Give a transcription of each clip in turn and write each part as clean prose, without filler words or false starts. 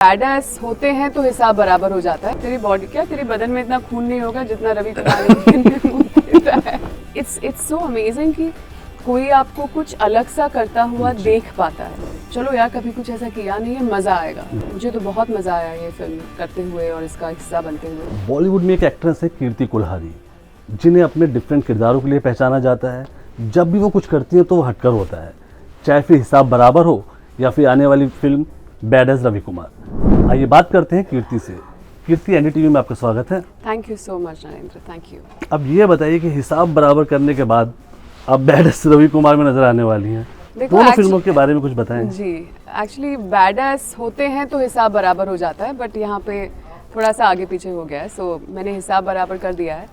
Badass होते हैं तो हिसाब बराबर हो जाता है। तेरी बॉडी क्या, तेरे बदन में इतना खून नहीं होगा जितना रवि कुमार है। इट्स सो अमेजिंग कि कोई आपको कुछ अलग सा करता हुआ देख पाता है। चलो यार, कभी कुछ ऐसा किया नहीं है, मजा आएगा। मुझे तो बहुत मजा आया ये फिल्म करते हुए और इसका हिस्सा बनते हुए। बॉलीवुड में एक एक्ट्रेस है कीर्ति कुल्हारी, जिन्हें अपने डिफरेंट किरदारों के लिए पहचाना जाता है। जब भी वो कुछ करती है तो वो हटकर होता है, चाहे फिर हिसाब बराबर हो या फिर आने वाली फिल्म बैडएस रवि कुमार। आइए बात करते हैं कीर्ति से। कीर्ति, एनडीटीवी में आपका स्वागत है। Thank you so much Narendra, thank you. अब ये बताइए कि हिसाब बराबर करने के बाद अब बैडएस रवि कुमार में नजर आने वाली हैं। दोनों फिल्मों के बारे में कुछ बताएं। जी, एक्चुअली बैडएस होते हैं तो हिसाब बराबर हो जाता है, बट यहाँ पे थोड़ा सा आगे पीछे हो गया है। सो मैंने हिसाब बराबर कर दिया है।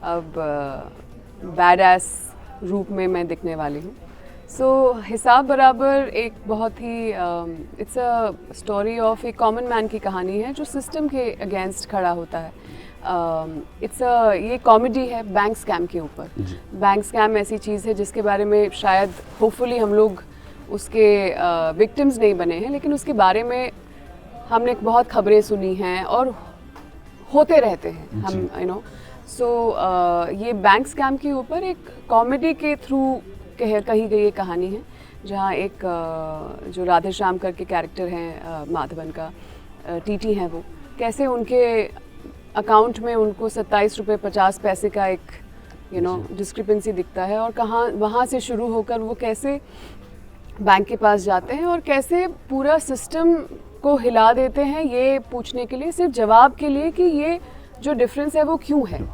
अब बैडएस रूप में मैं दिखने वाली हूँ। सो हिसाब बराबर एक बहुत ही इट्स अ स्टोरी ऑफ एक कॉमन मैन की कहानी है जो सिस्टम के अगेंस्ट खड़ा होता है। ये कॉमेडी है बैंक स्कैम के ऊपर। बैंक स्कैम ऐसी चीज़ है जिसके बारे में शायद होपफुली हम लोग उसके विक्टिम्स नहीं बने हैं, लेकिन उसके बारे में हमने बहुत खबरें सुनी हैं और होते रहते हैं हम, यू नो। सो ये बैंक स्कैम के ऊपर एक कॉमेडी के थ्रू कही गई एक कहानी है, जहाँ एक जो राधे श्याम करके कैरेक्टर हैं माधवन का, टीटी हैं, वो कैसे उनके अकाउंट में उनको 27 रुपये 50 पैसे का एक डिस्क्रिपेंसी दिखता है, और कहाँ वहाँ से शुरू होकर वो कैसे बैंक के पास जाते हैं और कैसे पूरा सिस्टम को हिला देते हैं, ये पूछने के लिए, सिर्फ जवाब के लिए कि ये जो डिफरेंस है वो क्यों है।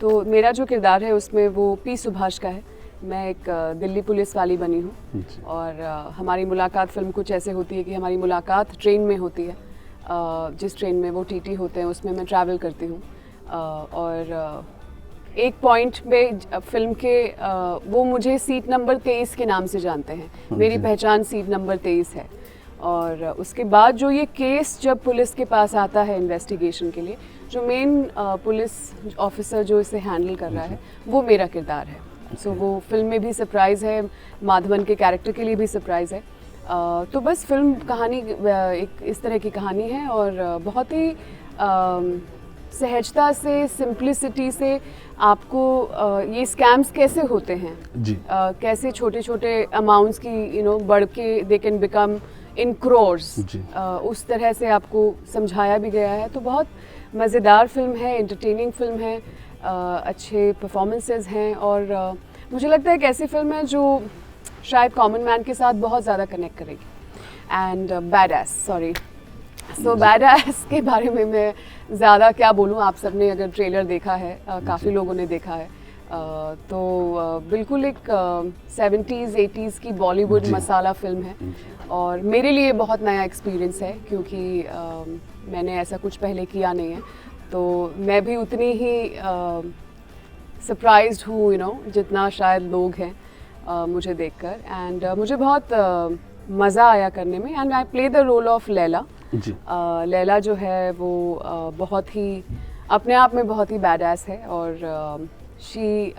तो मेरा जो किरदार है उसमें वो पी सुभाष का है। मैं एक दिल्ली पुलिस वाली बनी हूँ, और हमारी मुलाकात फिल्म कुछ ऐसे होती है कि हमारी मुलाकात ट्रेन में होती है। जिस ट्रेन में वो टीटी होते हैं उसमें मैं ट्रैवल करती हूँ, और एक पॉइंट पे फिल्म के वो मुझे सीट नंबर 23 के नाम से जानते हैं। मेरी पहचान सीट नंबर 23 है। और उसके बाद जो ये केस जब पुलिस के पास आता है इन्वेस्टिगेशन के लिए, जो मेन पुलिस ऑफिसर जो इसे हैंडल कर रहा है वो मेरा किरदार है। सो वो फिल्म में भी सरप्राइज़ है, माधवन के कैरेक्टर के लिए भी सरप्राइज़ है। तो बस फिल्म कहानी एक इस तरह की कहानी है, और बहुत ही सहजता से, सिंप्लिसिटी से आपको ये स्कैम्स कैसे होते हैं जी, कैसे छोटे छोटे अमाउंट्स की बढ़ के they can become in crores, उस तरह से आपको समझाया भी गया है। तो बहुत मज़ेदार फिल्म है, एंटरटेनिंग फिल्म है, अच्छे परफॉर्मेंसेस हैं, और मुझे लगता है एक ऐसी फिल्म है जो शायद कॉमन मैन के साथ बहुत ज़्यादा कनेक्ट करेगी। एंड बैडएस के बारे में मैं ज़्यादा क्या बोलूँ, आप सबने अगर ट्रेलर देखा है, काफ़ी लोगों ने देखा है, तो बिल्कुल एक 70s 80s की बॉलीवुड मसाला फिल्म है, और मेरे लिए बहुत नया एक्सपीरियंस है, क्योंकि मैंने ऐसा कुछ पहले किया नहीं है। तो मैं भी उतनी ही सरप्राइज्ड हूँ जितना शायद लोग हैं मुझे देखकर। एंड मुझे बहुत मज़ा आया करने में। And I play the role of Laila. Laila जो है वो बहुत ही अपने आप में बहुत ही बैडएस है, और शी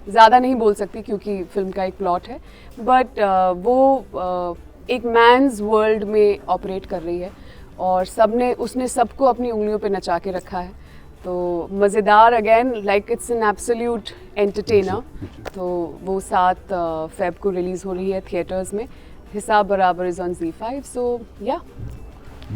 ज़्यादा नहीं बोल सकती क्योंकि फिल्म का एक प्लॉट है, बट वो एक मैन्स वर्ल्ड में ऑपरेट कर रही है, और उसने सबको अपनी उंगलियों पे नचा के रखा है। तो मज़ेदार, again like it's an absolute entertainer. तो वो 7 फेब को रिलीज़ हो रही है थिएटर्स में। हिसाब बराबर इज़ ऑन ZEE5। सो या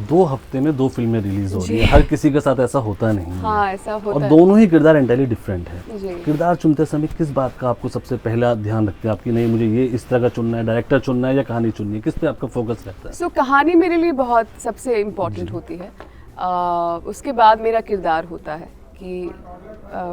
2 हफ्ते में 2 फिल्में रिलीज हो रही है, हर किसी के साथ ऐसा होता नहीं है। हाँ, ऐसा होता और है। दोनों ही किरदार एंटायरली डिफरेंट है। किरदार चुनते समय किस बात का आपको सबसे पहला ध्यान रखते हैं आपकी, नहीं मुझे ये इस तरह का चुनना है, डायरेक्टर चुनना है या कहानी चुननी है, किस पे आपका फोकस रहता है? सो कहानी मेरे लिए बहुत सबसे इम्पोर्टेंट होती है। उसके बाद मेरा किरदार होता है कि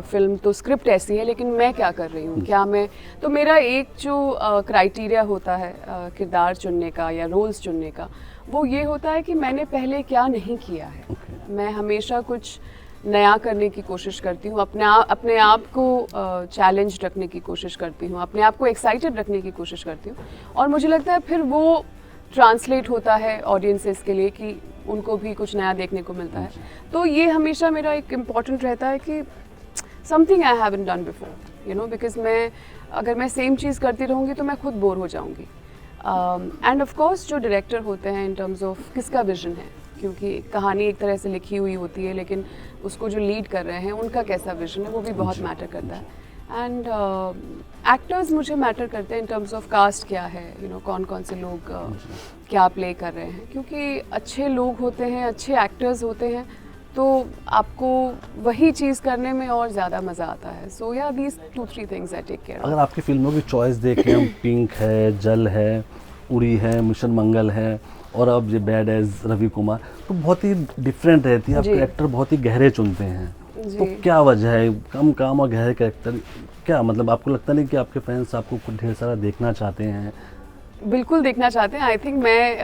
फिल्म तो स्क्रिप्ट ऐसी है, लेकिन मैं क्या कर रही हूँ, क्या मैं, तो मेरा एक जो क्राइटेरिया होता है किरदार चुनने का या रोल्स चुनने का, वो ये होता है कि मैंने पहले क्या नहीं किया है। मैं हमेशा कुछ नया करने की कोशिश करती हूँ, अपने आप को चैलेंज रखने की कोशिश करती हूँ, अपने आप को एक्साइटेड रखने की कोशिश करती हूँ, और मुझे लगता है फिर वो ट्रांसलेट होता है ऑडियंसेस के लिए कि उनको भी कुछ नया देखने को मिलता है। तो ये हमेशा मेरा एक इम्पॉर्टेंट रहता है कि something I haven't done before, because अगर मैं सेम चीज़ करती रहूँगी तो मैं खुद बोर हो जाऊँगी। एंड ऑफ कोर्स जो डायरेक्टर होते हैं इन टर्म्स ऑफ किसका विजन है, क्योंकि कहानी एक तरह से लिखी हुई होती है, लेकिन उसको जो लीड कर रहे हैं उनका कैसा विजन है वो भी बहुत मैटर करता है। एंड एक्टर्स मुझे मैटर करते हैं इन टर्म्स ऑफ कास्ट क्या है, कौन कौन से लोग क्या प्ले कर रहे हैं, क्योंकि अच्छे लोग होते हैं, अच्छे एक्टर्स होते हैं, तो आपको वही चीज़ करने में और ज़्यादा मज़ा आता है। सो या these 2-3 things I take care of. अगर आपकी फिल्मों की चॉइस देखें हम, पिंक है, जल है, उड़ी है, मिशन मंगल है, और अब ये बैड एज रवि कुमार, तो बहुत ही डिफरेंट रहती है, आप कैरेक्टर बहुत ही गहरे चुनते हैं। तो क्या वजह है, कम काम और गहरे कैरेक्टर, क्या मतलब आपको लगता नहीं कि आपके फैंस आपको ढेर सारा देखना चाहते हैं? बिल्कुल देखना चाहते हैं। आई थिंक मैं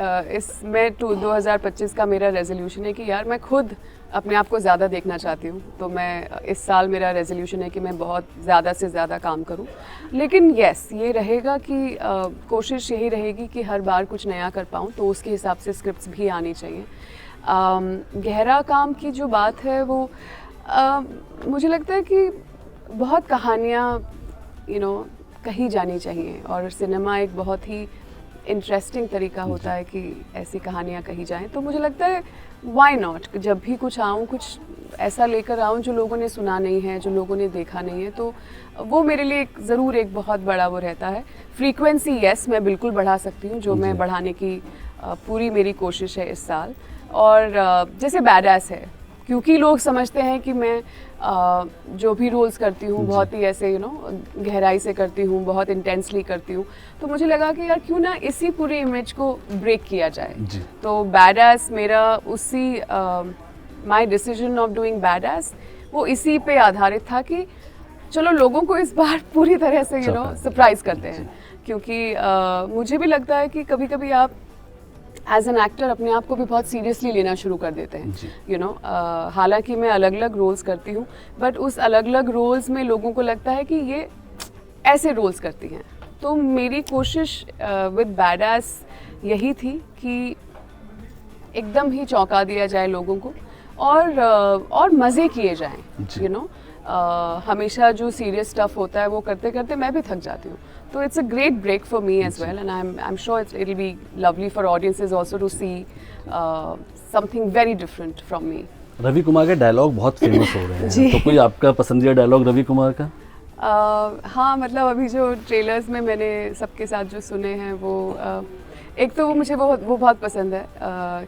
2025 का मेरा रेजोल्यूशन है कि यार मैं खुद अपने आप को ज़्यादा देखना चाहती हूँ, तो मैं इस साल मेरा रेजोल्यूशन है कि मैं बहुत ज़्यादा से ज़्यादा काम करूँ। लेकिन यस, ये रहेगा कि कोशिश यही रहेगी कि हर बार कुछ नया कर पाऊँ, तो उसके हिसाब से स्क्रिप्ट्स भी आनी चाहिए। गहरा काम की जो बात है वो मुझे लगता है कि बहुत कहानियाँ कही जानी चाहिए, और सिनेमा एक बहुत ही इंटरेस्टिंग तरीका होता है कि ऐसी कहानियाँ कही जाएं। तो मुझे लगता है व्हाई नॉट, जब भी कुछ आऊँ, कुछ ऐसा लेकर आऊँ जो लोगों ने सुना नहीं है, जो लोगों ने देखा नहीं है, तो वो मेरे लिए ज़रूर एक बहुत बड़ा वो रहता है। फ्रीक्वेंसी यस, मैं बिल्कुल बढ़ा सकती हूँ, जो मैं बढ़ाने की पूरी मेरी कोशिश है इस साल। और जैसे बैडएस है, क्योंकि लोग समझते हैं कि मैं जो भी रोल्स करती हूँ बहुत ही ऐसे गहराई से करती हूँ, बहुत इंटेंसली करती हूँ, तो मुझे लगा कि यार क्यों ना इसी पूरी इमेज को ब्रेक किया जाए। तो बैडएस मेरा उसी my decision of doing badass वो इसी पे आधारित था कि चलो लोगों को इस बार पूरी तरह से सरप्राइज करते हैं, क्योंकि मुझे भी लगता है कि कभी कभी आप एज एन एक्टर अपने आप को भी बहुत सीरियसली लेना शुरू कर देते हैं। हालांकि मैं अलग अलग रोल्स करती हूँ, बट उस अलग अलग रोल्स में लोगों को लगता है कि ये ऐसे रोल्स करती हैं। तो मेरी कोशिश विद बैडएस यही थी कि एकदम ही चौंका दिया जाए लोगों को, और मज़े किए जाएं। हमेशा जो सीरियस स्टफ होता है वो करते करते मैं भी थक जाती हूँ, तो it's a great break for me as well, and I'm sure it'll be lovely for audiences also to see something very different from me. Ravi Kumar के डायलॉग बहुत फेमस हो रहे हैं, तो कोई आपका पसंदीदा डायलॉग रवि कुमार का? हाँ, मतलब अभी जो ट्रेलर्स में मैंने सबके साथ जो सुने हैं वो एक तो वो मुझे वो बहुत पसंद है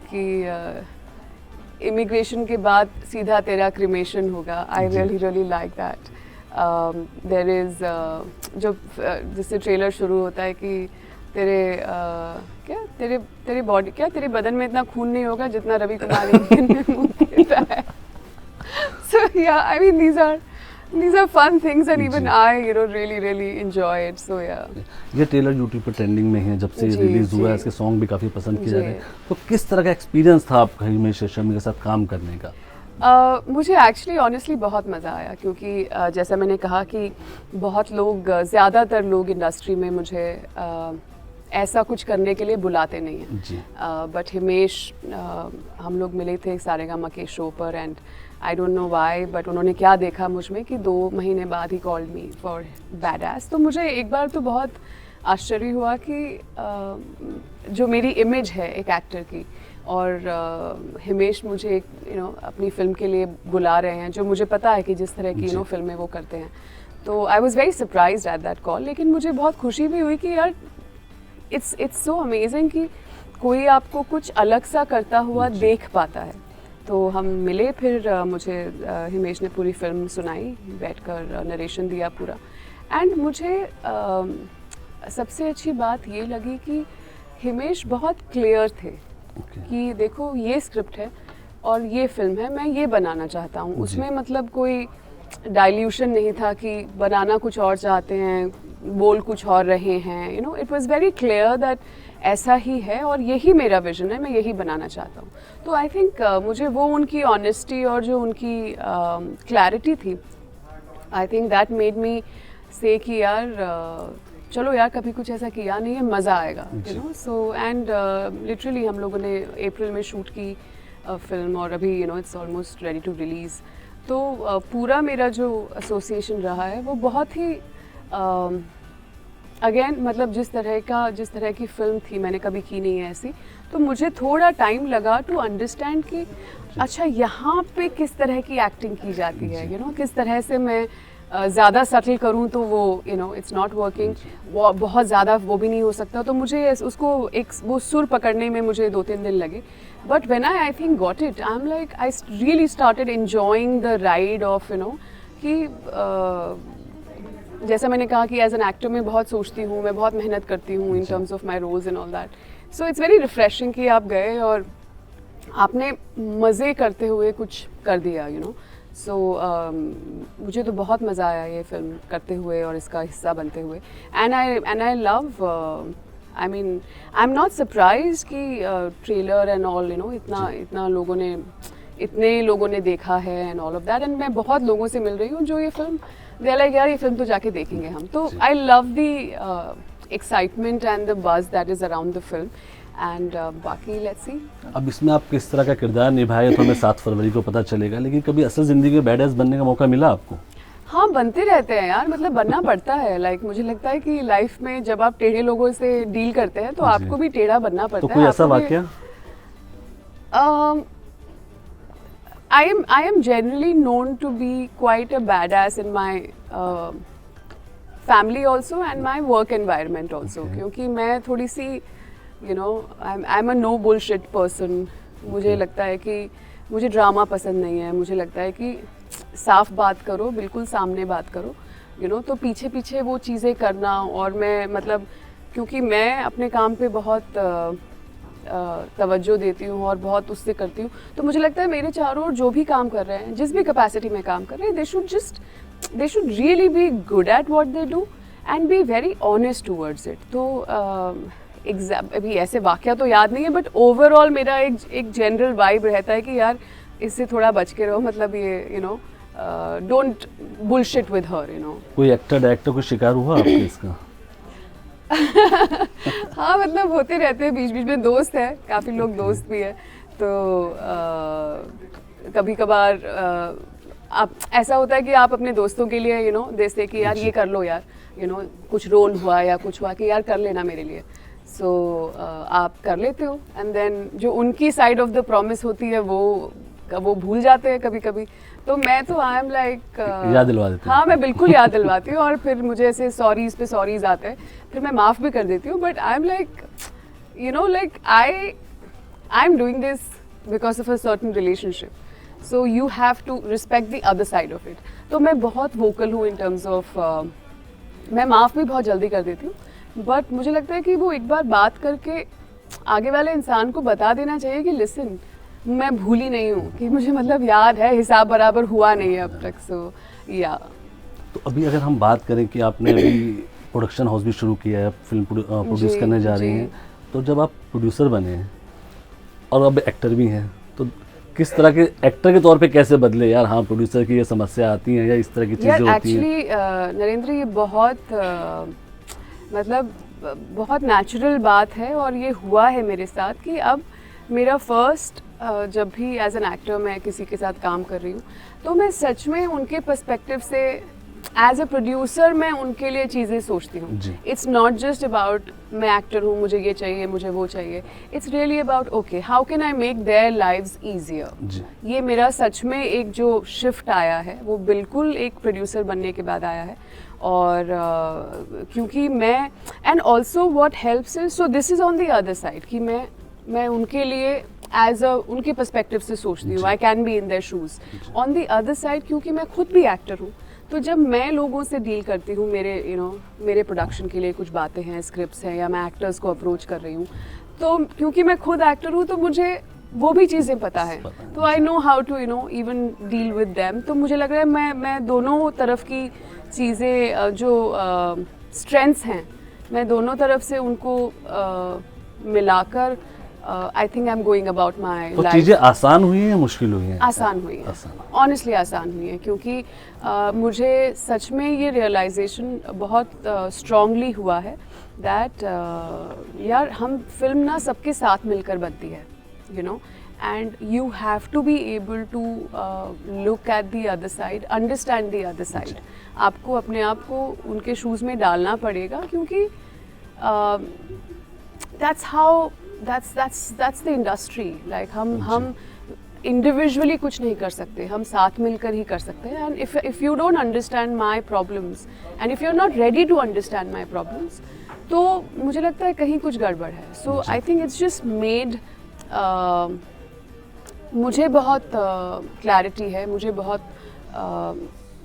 कि इमिग्रेशन के बाद सीधा तेरा क्रिमेशन होगा। I really like that. There is जो जिससे ट्रेलर शुरू होता है कि तेरे बॉडी तेरे बदन में इतना खून नहीं होगा जितना रवि कुमार इंडियन में मुंह देता है। सो या I mean these are fun things, and even I really enjoy it. So yeah, ये ट्रेलर YouTube पे ट्रेंडिंग में है जब से रिलीज हुआ है, इसके सॉन्ग भी काफ़ी पसंद किए जा रहे हैं। तो किस तरह का एक्सपीरियंस था आपका हिमेश रेशमिया के साथ काम करने का? मुझे एक्चुअली ऑनेस्टली बहुत मज़ा आया, क्योंकि जैसा मैंने कहा कि बहुत लोग, ज़्यादातर लोग इंडस्ट्री में मुझे ऐसा कुछ करने के लिए बुलाते नहीं हैं। बट हिमेश, हम लोग मिले थे सारेगामा के शो पर, and I don't know why, but उन्होंने क्या देखा मुझ में कि 2 महीने बाद he called me for badass. तो मुझे एक बार तो बहुत आश्चर्य हुआ कि जो मेरी इमेज है एक एक्टर की, और हिमेश मुझे एक अपनी फिल्म के लिए बुला रहे हैं, जो मुझे पता है कि जिस तरह की फिल्में वो करते हैं। तो I was very surprised at that call. लेकिन मुझे बहुत खुशी भी हुई कि यार इट्स सो अमेजिंग कि कोई आपको कुछ अलग सा करता हुआ देख पाता है। तो हम मिले, फिर मुझे हिमेश ने पूरी फिल्म सुनाई, बैठकर नरेशन दिया पूरा। एंड मुझे सबसे अच्छी बात ये लगी कि हिमेश बहुत क्लियर थे कि देखो ये स्क्रिप्ट है और ये फिल्म है, मैं ये बनाना चाहता हूँ। उसमें मतलब कोई डाइल्यूशन नहीं था कि बनाना कुछ और चाहते हैं, बोल कुछ और रहे हैं। It was very clear that ऐसा ही है और यही मेरा विजन है, मैं यही बनाना चाहता हूँ। तो आई थिंक मुझे वो उनकी ऑनेस्टी और जो उनकी क्लैरिटी थी, I think that made me से कि यार चलो यार कभी कुछ ऐसा किया नहीं है, मज़ा आएगा। सो एंड लिटरली हम लोगों ने अप्रैल में शूट की फिल्म, और अभी it's almost ready to release. तो पूरा मेरा जो एसोसिएशन रहा है वो बहुत ही अगेन मतलब जिस तरह की फिल्म थी, मैंने कभी की नहीं है ऐसी, तो मुझे थोड़ा टाइम लगा टू अंडरस्टैंड कि अच्छा यहाँ पे किस तरह की एक्टिंग की जाती है, किस तरह से मैं ज़्यादा सटल करूँ तो वो इट्स नॉट वर्किंग, वो बहुत ज़्यादा वो भी नहीं हो सकता, तो मुझे उसको वो सुर पकड़ने में मुझे 2-3 दिन लगे. But when I think got it, I am like I really started enjoying the ride of कि जैसा मैंने कहा कि एज एन एक्टर मैं बहुत सोचती हूँ, मैं बहुत मेहनत करती हूँ in terms of my roles and all that. So it's very refreshing कि आप गए और आपने मज़े करते हुए कुछ कर दिया. सो मुझे तो बहुत मज़ा आया ये फिल्म करते हुए और इसका हिस्सा बनते हुए. And I love, I mean I am not surprise कि ट्रेलर एंड ऑल इतने लोगों ने देखा है and all of that. And मैं बहुत लोगों से मिल रही हूँ जो ये फिल्म दे लाइक यार ये फिल्म तो जाके देखेंगे हम. तो I love the excitement and the buzz that is around the film. And बाकी लेट्स सी. अब इसमें आप किस तरह का किरदार निभाए तो हमें 7 फरवरी को पता चलेगा, लेकिन कभी असल ज़िंदगी में बैड एस बनने का मौका मिला आपको? हाँ, बनते रहते हैं यार, मतलब बनना पड़ता है. लाइक मुझे लगता है कि लाइफ में जब आप टेढ़े लोगों से डील करते हैं तो आपको भी टेढ़ा बनना पड़ता है. तो कोई ऐसा वाकया? I am generally known to be quite a badass in my family also and my work environment also. क्योंकि मैं थोड़ी सी I'm a no bullshit person. मुझे लगता है कि मुझे ड्रामा पसंद नहीं है. मुझे लगता है कि साफ बात करो, बिल्कुल सामने बात करो, तो पीछे पीछे वो चीज़ें करना. और मैं मतलब क्योंकि मैं अपने काम पे बहुत तवज्जो देती हूँ और बहुत उससे करती हूँ, तो मुझे लगता है मेरे चारों ओर जो भी काम कर रहे हैं, जिस भी कैपेसिटी में काम कर रहे हैं, they should really be good at what they do and be very honest towards it. तो अभी ऐसे वाकया तो याद नहीं है, बट ओवरऑल मेरा एक जनरल वाइब रहता है कि यार इससे थोड़ा बच के रहो, मतलब ये डोंट बुलशिट विद हर. कोई एक्टर डायरेक्टर को शिकार हुआ आपके इसका? हाँ, मतलब होते रहते हैं बीच बीच में. दोस्त है, काफ़ी लोग दोस्त भी है, तो कभी कभार आप ऐसा होता है कि आप अपने दोस्तों के लिए जैसे कि यार ये कर लो यार, कुछ रोल हुआ या कुछ हुआ कि यार कर लेना मेरे लिए. सो आप कर लेते हो एंड देन जो उनकी साइड ऑफ द प्रॉमिस होती है वो भूल जाते हैं कभी कभी. तो मैं तो आई एम लाइक याद दिलवा देती हूँ. हाँ, मैं बिल्कुल याद दिलवाती हूँ और फिर मुझे ऐसे सॉरीज पे सॉरीज आते हैं, फिर मैं माफ़ भी कर देती हूँ. But I am like like I am doing this because of a certain relationship, so you have to respect the other side of it. तो मैं बहुत वोकल हूँ इन टर्म्स ऑफ मैं माफ़ भी बहुत जल्दी कर देती हूँ. बट मुझे लगता है कि वो एक बार बात करके आगे वाले इंसान को बता देना चाहिए कि लिसन, मैं भूली नहीं हूँ, कि मुझे मतलब याद है, हिसाब बराबर हुआ नहीं है अब तक. सो या तो अभी अगर हम बात करें कि आपने अभी प्रोडक्शन हाउस भी शुरू किया है, फिल्म प्रोड्यूस करने जा रही हैं, तो जब आप प्रोड्यूसर बने हैं और अब एक्टर भी हैं, तो किस तरह के एक्टर के तौर पे कैसे बदले यार? हाँ, प्रोड्यूसर की ये समस्या आती हैं या इस तरह की चीज़ें होती हैं? एक्चुअली नरेंद्र, ये बहुत मतलब बहुत नेचुरल बात है और ये हुआ है मेरे साथ कि अब मेरा फर्स्ट जब भी एज एन एक्टर मैं किसी के साथ काम कर रही हूँ, तो मैं सच में उनके पर्सपेक्टिव से एज अ प्रोड्यूसर मैं उनके लिए चीज़ें सोचती हूँ. इट्स नॉट जस्ट अबाउट मैं एक्टर हूँ, मुझे ये चाहिए, मुझे वो चाहिए. It's really about okay, how can I make their lives easier. ये मेरा सच में एक जो शिफ्ट आया है वो बिल्कुल एक प्रोड्यूसर बनने के बाद आया है. और क्योंकि मैं and also what helps is, so this is on the other side कि मैं उनके लिए एज अ उनके पर्सपेक्टिव से सोचती हूँ. I can be in their shoes. On the other side क्योंकि मैं खुद भी एक्टर हूँ, तो जब मैं लोगों से डील करती हूँ, मेरे प्रोडक्शन के लिए कुछ बातें हैं, स्क्रिप्ट्स हैं, या मैं एक्टर्स को अप्रोच कर रही हूँ, तो क्योंकि मैं खुद एक्टर हूँ तो मुझे वो भी चीज़ें पता है, तो I know how to even deal with them. तो मुझे लग रहा है मैं दोनों तरफ की चीज़ें जो स्ट्रेंथ्स हैं, मैं दोनों तरफ से उनको मिलाकर I think I am going about my life. तो चीज़ें आसान हुई हैं या मुश्किल हुई हैं? आसान हुई है, ऑनेस्टली आसान हुई है, क्योंकि मुझे सच में ये रियलाइजेशन बहुत स्ट्रांगली हुआ है दैट यार हम फिल्म ना सबके साथ मिलकर बनती है, and you have to be able to look at the other side, understand the other side. आपको अपने आप को उनके शूज़ में डालना पड़ेगा, क्योंकि that's the industry. Like हम इंडिविजुअली कुछ नहीं कर सकते, हम साथ मिलकर ही कर सकते हैं. And if you don't understand my problems and if you are not ready to understand my problems, तो मुझे लगता है कहीं कुछ गड़बड़ है. So I think it's just made, मुझे बहुत क्लैरिटी है, मुझे बहुत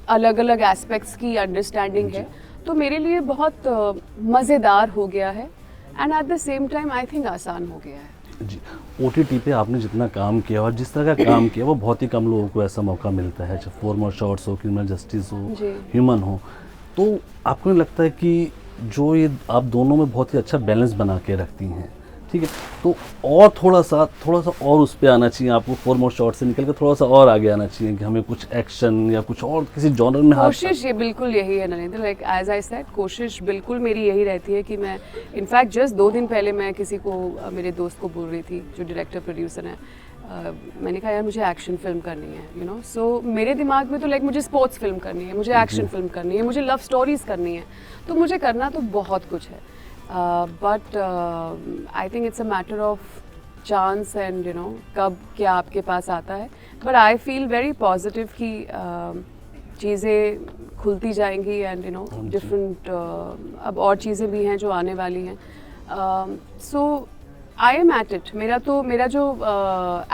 अलग अलग एस्पेक्ट्स की अंडरस्टैंडिंग है, तो मेरे लिए बहुत मज़ेदार हो गया है and at the same time I think आसान हो गया है. जी, OTT पे आपने जितना काम किया और जिस तरह का काम किया वो बहुत ही कम लोगों को ऐसा मौका मिलता है, चाहे 4 मोर शॉट्स हो, क्रिमिनल जस्टिस हो, ह्यूमन हो. तो आपको नहीं लगता है कि जो ये आप दोनों में बहुत ही अच्छा बैलेंस बना के रखती हैं, ठीक है, तो और थोड़ा सा और उस पर आना चाहिए आपको, 4 मोर शॉट से निकल कर थोड़ा सा और आगे आना चाहिए कि हमें कुछ एक्शन या कुछ और किसी जॉनर में कोशिश ये बिल्कुल यही है Narendra. Like as I said, कोशिश बिल्कुल मेरी यही रहती है कि मैं, इनफैक्ट जस्ट 2 दिन पहले मैं किसी को, मेरे दोस्त को बोल रही थी जो डायरेक्टर प्रोड्यूसर है, मैंने कहा यार मुझे एक्शन फिल्म करनी है, यू नो. सो मेरे दिमाग में तो लाइक मुझे स्पोर्ट्स फिल्म करनी है, मुझे एक्शन फिल्म करनी है, मुझे लव स्टोरीज़ करनी है, तो मुझे करना तो बहुत कुछ है. But I think it's a matter of chance and you know कब क्या आपके पास आता है. But I feel very positive कि चीज़ें खुलती जाएंगी and you know different अब और चीज़ें भी हैं जो आने वाली हैं. So I am at it. मेरा जो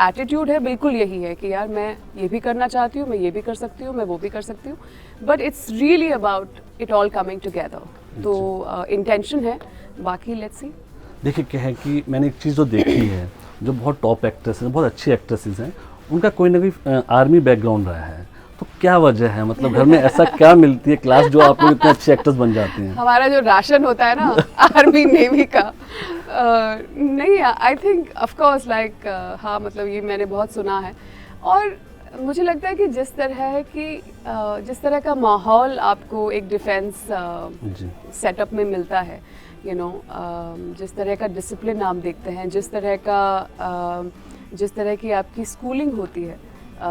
एटीट्यूड है बिल्कुल यही है कि यार मैं ये भी करना चाहती हूँ, मैं ये भी कर सकती हूँ, मैं वो भी कर सकती हूँ. But it's really about it all coming together. तो इंटेंशन है, बाकी लेट्स सी. देखिए क्या है कि मैंने एक चीज़ जो देखी है, जो बहुत टॉप एक्ट्रेस हैं, बहुत अच्छी एक्ट्रेसेस हैं, उनका कोई ना कोई आर्मी बैकग्राउंड रहा है. तो क्या वजह है, मतलब घर में ऐसा क्या मिलती है क्लास जो आप लोग इतने अच्छे एक्टर्स बन जाते हैं? हमारा जो राशन होता है ना आर्मी नेवी का, नहीं, I think of course like हाँ, मतलब ये मैंने बहुत सुना है. और मुझे लगता है कि जिस तरह का माहौल आपको एक डिफेंस सेटअप में मिलता है, यू नो, जिस तरह का डिसिप्लिन आप देखते हैं, जिस तरह की आपकी स्कूलिंग होती है.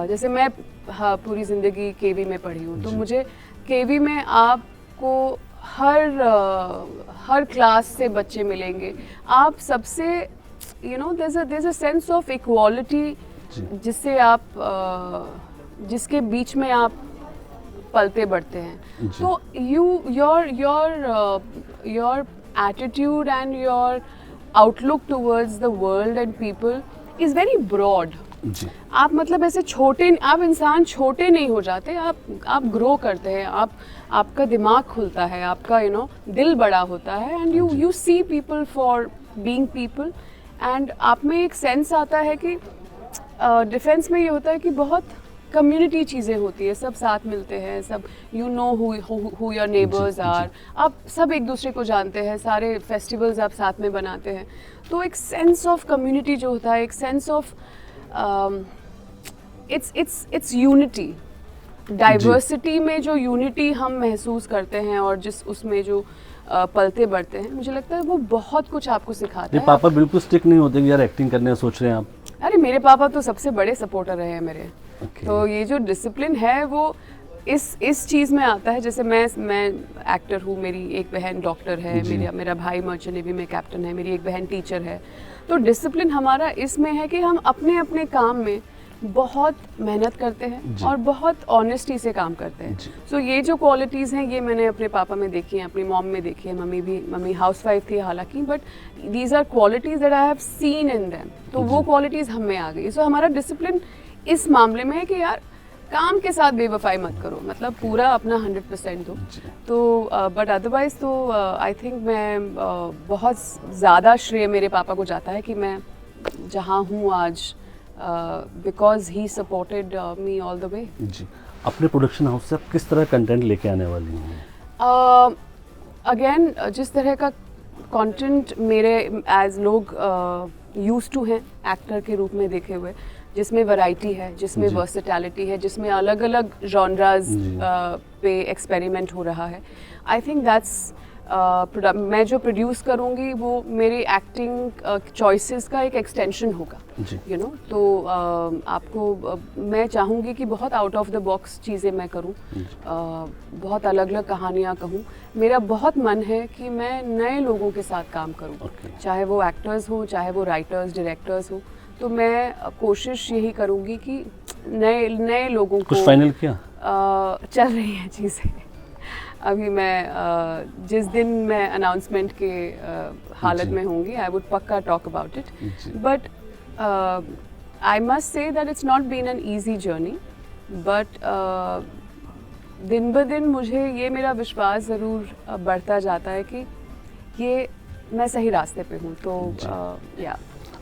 जैसे मैं पूरी ज़िंदगी केवी में पढ़ी हूँ, तो मुझे केवी में आपको हर क्लास से बच्चे मिलेंगे, आप सबसे, you know, there's a sense of equality जिससे आप जिसके बीच में आप पलते बढ़ते हैं. तो your attitude and your outlook towards the world and people is very broad. आप मतलब ऐसे आप इंसान छोटे नहीं हो जाते, आप ग्रो करते हैं, आपका दिमाग खुलता है, आपका यू नो दिल बड़ा होता है, and you see people for being people. And आप में एक सेंस आता है कि डिफेंस में ये होता है कि बहुत कम्युनिटी चीज़ें होती है, सब साथ मिलते हैं, सब you know who your neighbours are, आप सब एक दूसरे को जानते हैं, सारे फेस्टिवल्स आप साथ में बनाते हैं. तो एक सेंस ऑफ कम्युनिटी जो होता है, एक sense of its unity, diversity में जो यूनिटी हम महसूस करते हैं और जिस उसमें जो पलते बढ़ते हैं, मुझे लगता है वो बहुत कुछ आपको सिखाता है. पापा बिल्कुल स्टिक नहीं होते कि यार एक्टिंग करने सोच रहे हैं आप? अरे मेरे पापा तो सबसे बड़े सपोर्टर रहे हैं मेरे. तो ये जो डिसिप्लिन है वो इस चीज़ में आता है. जैसे मैं एक्टर हूँ, मेरी एक बहन डॉक्टर है, मेरा भाई मर्चेंट नेवी में कैप्टन है, मेरी एक बहन टीचर है. तो डिसिप्लिन हमारा इसमें है कि हम अपने अपने काम में बहुत मेहनत करते हैं और बहुत ऑनेस्टी से काम करते हैं. सो ये जो क्वालिटीज़ हैं ये मैंने अपने पापा में देखी हैं, अपनी मॉम में देखी है. मम्मी हाउसवाइफ थी हालांकि, but these are qualities that I have seen in them. तो वो क्वालिटीज़ हम में आ गई. सो हमारा डिसिप्लिन इस मामले में है कि यार काम के साथ बेवफाई मत करो, मतलब पूरा अपना 100% दो. तो बट अदरवाइज तो आई थिंक मैं बहुत ज़्यादा श्रेय मेरे पापा को जाता है कि मैं जहाँ हूँ आज, because he supported me all the way. जी, अपने प्रोडक्शन हाउस से आप किस तरह कंटेंट लेके आने वाली हैं? अगेन जिस तरह का कंटेंट मेरे एज लोग यूज्ड टू हैं एक्टर के रूप में देखे हुए, जिसमें वैरायटी है, जिसमें वर्सेटैलिटी है, जिसमें अलग अलग जॉनराज पे एक्सपेरिमेंट हो रहा है. आई थिंक दैट्स मैं जो प्रोड्यूस करूँगी वो मेरी एक्टिंग चॉइसेस का एक एक्सटेंशन होगा, जी। तो आपको मैं चाहूँगी कि बहुत आउट ऑफ द बॉक्स चीज़ें मैं करूँ, बहुत अलग अलग कहानियाँ कहूँ। मेरा बहुत मन है कि मैं नए लोगों के साथ काम करूँ, चाहे वो एक्टर्स हों, चाहे वो राइटर्स, डायरेक्टर्स हों, तो मैं कोशिश यही करूँगी कि नए लोगों को। कुछ फाइनल किया? चल रही हैं चीज़ें। अभी मैं जिस दिन मैं अनाउंसमेंट के हालत में होंगी, आई वुड पक्का talk about it, but I must say that it's not been an easy journey, but दिन ब दिन मुझे ये मेरा विश्वास ज़रूर बढ़ता जाता है कि ये मैं सही रास्ते पे हूँ। तो या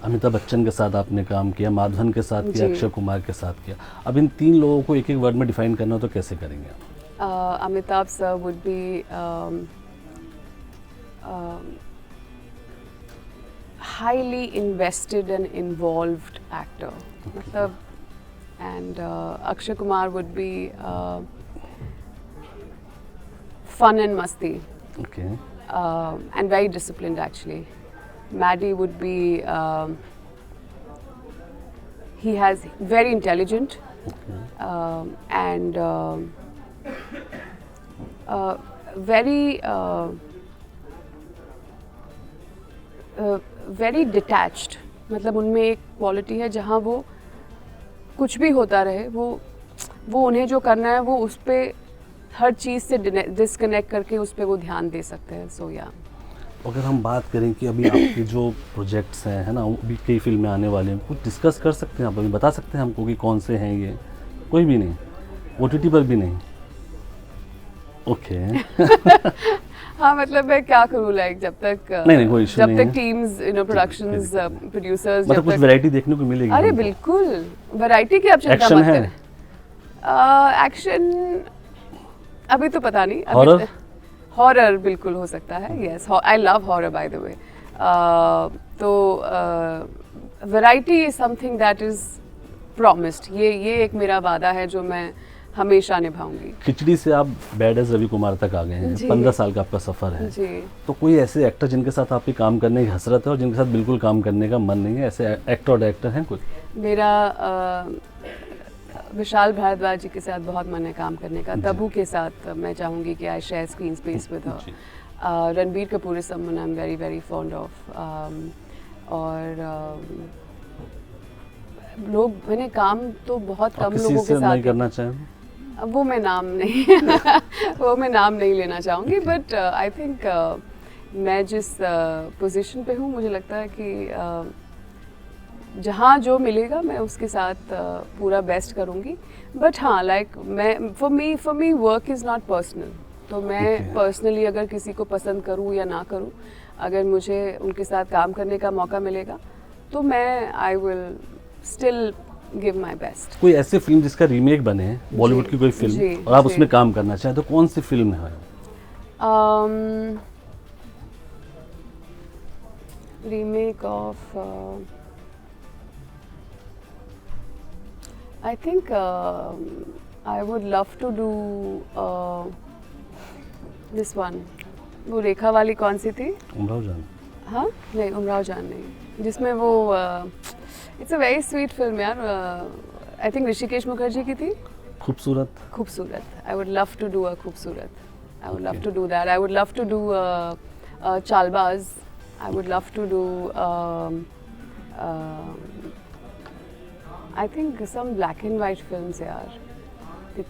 अमिताभ बच्चन के साथ आपने काम किया, माधवन के साथ किया, जी। अक्षय कुमार के साथ किया। अब इन 3 लोगों को एक एक वर्ड में डिफाइन करना हो तो कैसे करेंगे आप? Amitabh sir would be highly invested and involved actor. मतलब, and Akshay Kumar would be fun and masti, Okay. and very disciplined actually. Maddie would be he has very intelligent, and very detached. मतलब उनमें एक quality है जहाँ वो कुछ भी होता रहे, वो उन्हें जो करना है वो उस पे हर चीज़ से डिस्कनेक्ट करके उस पे वो ध्यान दे सकते हैं। सो या अगर हम बात करें कि अभी आपके जो प्रोजेक्ट्स हैं, है ना, अभी कई फिल्में आने वाली हैं, कुछ डिस्कस कर सकते हैं आप? अभी बता सकते हैं हमको कि कौन से हैं ये? कोई भी नहीं? OTT पर भी नहीं? ओके। हाँ, मतलब मैं क्या करूँ, लाइक जब तक नहीं, कोई इशू जब नहीं तक है। टीम्स, प्रोडक्शंस, प्रोड्यूसर्स, मतलब जब कुछ तक वैरायटी देखने को मिलेगी? अरे हमको? बिल्कुल, वैरायटी की आप चिंता एक्शन मत है? करें। एक्शन अभी तो पता नहीं। हॉरर? हॉरर बिल्कुल हो सकता है, yes, I love horror by the way. तो variety is something that is promised. ये एक मेरा वादा है जो मैं हमेशा निभाऊंगी। खिचड़ी से आप बैड एज रवि कुमार तक आ गए हैं, जी। 15 साल का आपका सफ़र है। जी। तो कोई ऐसे एक्टर जिनके साथ आपकी काम करने की हसरत है और जिनके साथ बिल्कुल काम करने का मन नहीं है, ऐसे एक्टर और डायरेक्टर हैं कुछ? मेरा विशाल भारद्वाज जी के साथ बहुत मन है काम करने का। तब्बू के साथ मैं चाहूँगी कि I share screen space with her. Ranbir Kapoor is someone I am very very fond of. और लोग, मैंने काम तो बहुत कम किसी लोगों से के नहीं साथ करना चाहें? वो मैं नाम नहीं वो मैं नाम नहीं लेना चाहूँगी, बट आई थिंक मैं जिस पोजीशन पे हूँ, मुझे लगता है कि जहाँ जो मिलेगा मैं उसके साथ पूरा बेस्ट करूँगी। बट हाँ, लाइक मैं for me work is not personal. तो मैं पर्सनली अगर किसी को पसंद करूँ या ना करूँ, अगर मुझे उनके साथ काम करने का मौका मिलेगा तो मैं I will still give my best. कोई ऐसी फिल्म जिसका रीमेक बने, बॉलीवुड की कोई फिल्म, और आप उसमें काम करना चाहें तो कौन सी फिल्म है? Remake of I think I would love to do this one. वो रेखा वाली कौन सी थी? उमराव जान? हाँ, नहीं, उमराव जान नहीं, जिसमें वो it's a very sweet film यार। आई थिंक ऋषिकेश मुखर्जी की थी। Khoobsurat? Khoobsurat. I would love to do a Khoobsurat. I would love to do that. I would love to do Chaalbaaz. I would love to do I think some black and white films यार।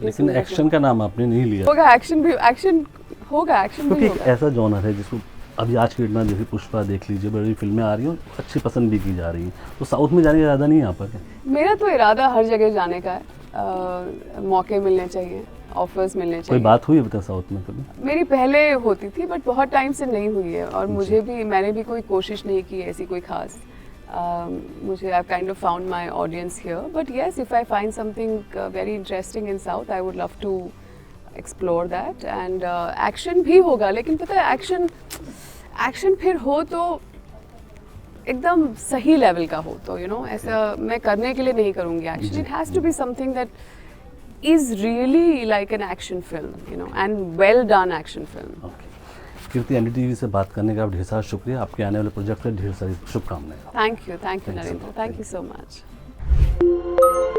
लेकिन action का नाम आपने नहीं लिया। होगा एक्शन भी, action होगा, एक्शन भी क्योंकि होगा। एक ऐसा जॉनर है जिसको अभी आज की डेट में जैसे पुष्पा देख लीजिए, बड़ी फिल्में आ रही हैं, अच्छी पसंद भी की जा रही हैं, तो साउथ में जाने का इरादा नहीं है यहाँ पर? मेरा तो इरादा हर जगह जाने का है। मौके मिलने चाहिए, ऑफर्स मिलने कोई चाहिए। बात हुई अभी तक साउथ में कभी? मेरी पहले होती थी, बट बहुत टाइम से नहीं हुई है, और मैंने भी कोई कोशिश नहीं की ऐसी कोई खास। मुझे I kind of found my audience here, but yes, if I find something very interesting in south, I would love to explore that. And action भी होगा, लेकिन पता है एक्शन फिर हो तो एकदम सही लेवल का हो, तो ऐसा मैं करने के लिए नहीं करूँगी action. It has to be something that is really like an action film, and well done action film. Okay. Kirti, NDTV से बात करने का ढेर सारा शुक्रिया। आपके आने वाले प्रोजेक्ट से ढेर सारी शुभकामनाएं। Thank you Narendra, thank you so much.